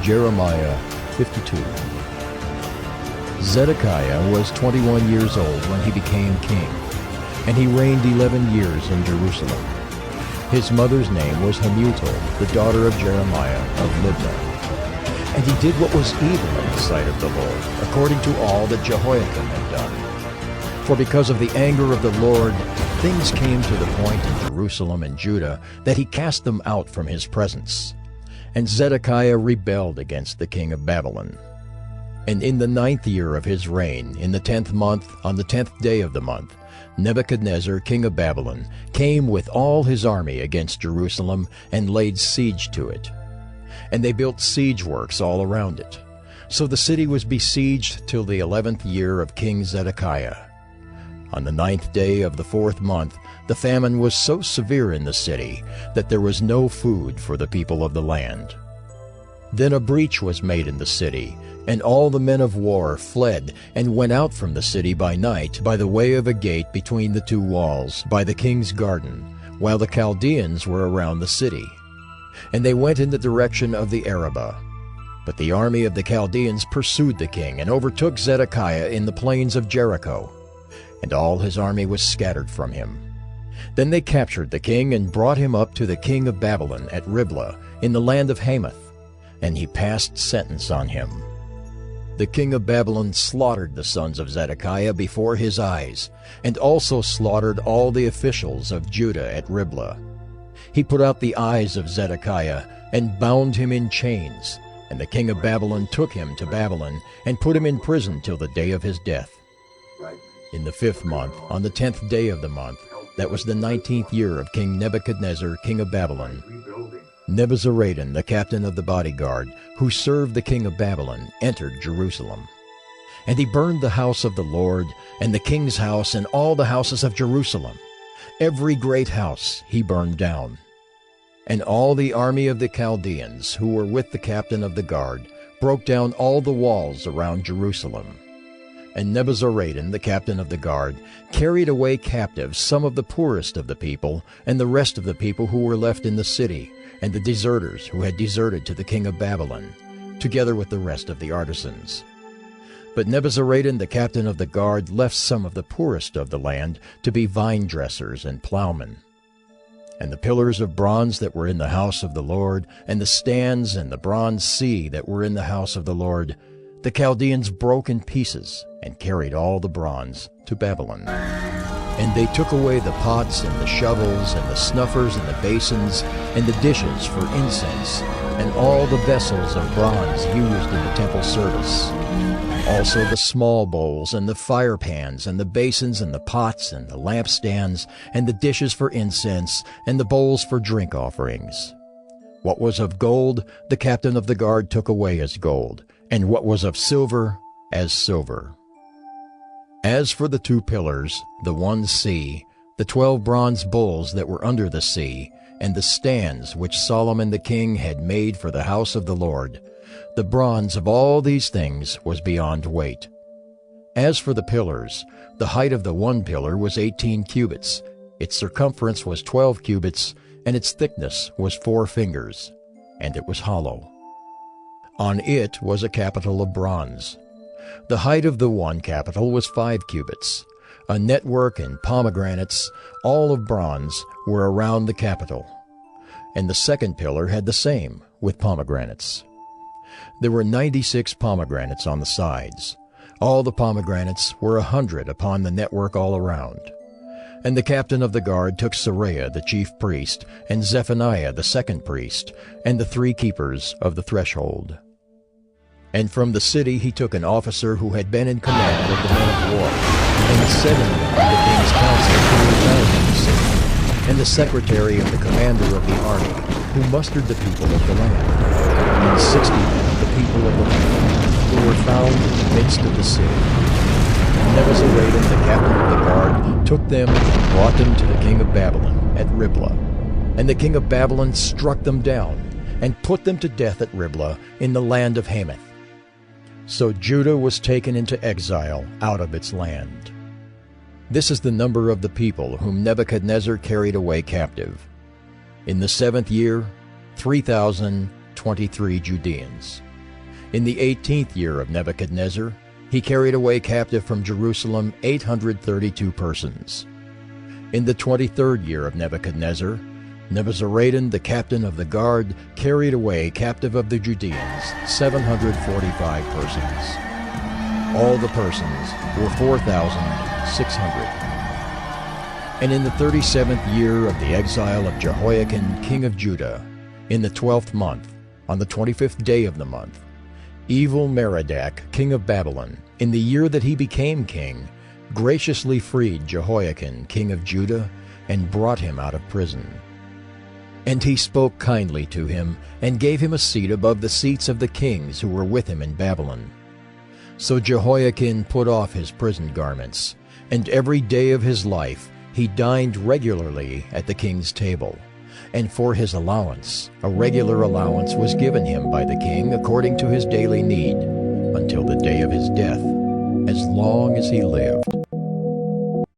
Jeremiah 52. Zedekiah was 21 years old when he became king, and he reigned 11 years in Jerusalem. His mother's name was Hamutal, the daughter of Jeremiah of Libnah. And he did what was evil in the sight of the Lord, according to all that Jehoiakim had done. For because of the anger of the Lord, things came to the point in Jerusalem and Judah that he cast them out from his presence. And Zedekiah rebelled against the king of Babylon. And in the 9th year of his reign, in the 10th month, on the 10th day of the month, Nebuchadnezzar, king of Babylon, came with all his army against Jerusalem and laid siege to it. And they built siege works all around it. So the city was besieged till the 11th year of King Zedekiah. On the 9th day of the 4th month, the famine was so severe in the city that there was no food for the people of the land. Then a breach was made in the city, and all the men of war fled and went out from the city by night by the way of a gate between the two walls, by the king's garden, while the Chaldeans were around the city. And they went in the direction of the Arabah. But the army of the Chaldeans pursued the king and overtook Zedekiah in the plains of Jericho, and all his army was scattered from him. Then they captured the king and brought him up to the king of Babylon at Riblah in the land of Hamath, and he passed sentence on him. The king of Babylon slaughtered the sons of Zedekiah before his eyes, and also slaughtered all the officials of Judah at Riblah. He put out the eyes of Zedekiah and bound him in chains, and the king of Babylon took him to Babylon and put him in prison till the day of his death. In the 5th month, on the 10th day of the month, that was the 19th year of King Nebuchadnezzar, king of Babylon, Nebuzaradan, the captain of the bodyguard, who served the king of Babylon, entered Jerusalem. And he burned the house of the Lord, and the king's house, and all the houses of Jerusalem. Every great house he burned down. And all the army of the Chaldeans, who were with the captain of the guard, broke down all the walls around Jerusalem. And Nebuzaradan, the captain of the guard, carried away captive some of the poorest of the people, and the rest of the people who were left in the city, and the deserters who had deserted to the king of Babylon, together with the rest of the artisans. But Nebuzaradan, the captain of the guard, left some of the poorest of the land to be vine-dressers and plowmen. And the pillars of bronze that were in the house of the Lord, and the stands and the bronze sea that were in the house of the Lord, the Chaldeans broke in pieces and carried all the bronze to Babylon. And they took away the pots and the shovels and the snuffers and the basins and the dishes for incense and all the vessels of bronze used in the temple service. Also the small bowls and the fire pans and the basins and the pots and the lampstands and the dishes for incense and the bowls for drink offerings. What was of gold, the captain of the guard took away as gold, and what was of silver, as silver. As for the 2 pillars, the one sea, the 12 bronze bulls that were under the sea, and the stands which Solomon the king had made for the house of the Lord, the bronze of all these things was beyond weight. As for the pillars, the height of the one pillar was 18 cubits, its circumference was 12 cubits, and its thickness was 4 fingers, and it was hollow. On it was a capital of bronze. The height of the one capital was 5 cubits. A network and pomegranates, all of bronze, were around the capital. And the second pillar had the same, with pomegranates. There were 96 pomegranates on the sides. All the pomegranates were 100 upon the network all around. And the captain of the guard took Seraiah the chief priest, and Zephaniah the second priest, and the 3 keepers of the threshold. And from the city he took an officer who had been in command of the men of war, and set him in the king's council who were found in the city, and the secretary of the commander of the army, who mustered the people of the land, and 60 men of the people of the land, who were found in the midst of the city. And Nebuzaradan, the captain of the guard, took them and brought them to the king of Babylon at Riblah. And the king of Babylon struck them down, and put them to death at Riblah in the land of Hamath. So Judah was taken into exile out of its land. This is the number of the people whom Nebuchadnezzar carried away captive. In the 7th year, 3,023 Judeans. In the 18th year of Nebuchadnezzar, he carried away captive from Jerusalem 832 persons. In the 23rd year of Nebuchadnezzar, Nebuzaradan, the captain of the guard, carried away captive of the Judeans 745 persons. All the persons were 4,600. And in the 37th year of the exile of Jehoiakim, king of Judah, in the 12th month, on the 25th day of the month, evil Merodach, king of Babylon, in the year that he became king, graciously freed Jehoiakim, king of Judah, and brought him out of prison. And he spoke kindly to him, and gave him a seat above the seats of the kings who were with him in Babylon. So Jehoiakim put off his prison garments, and every day of his life he dined regularly at the king's table. And for his allowance, a regular allowance was given him by the king according to his daily need, until the day of his death, as long as he lived.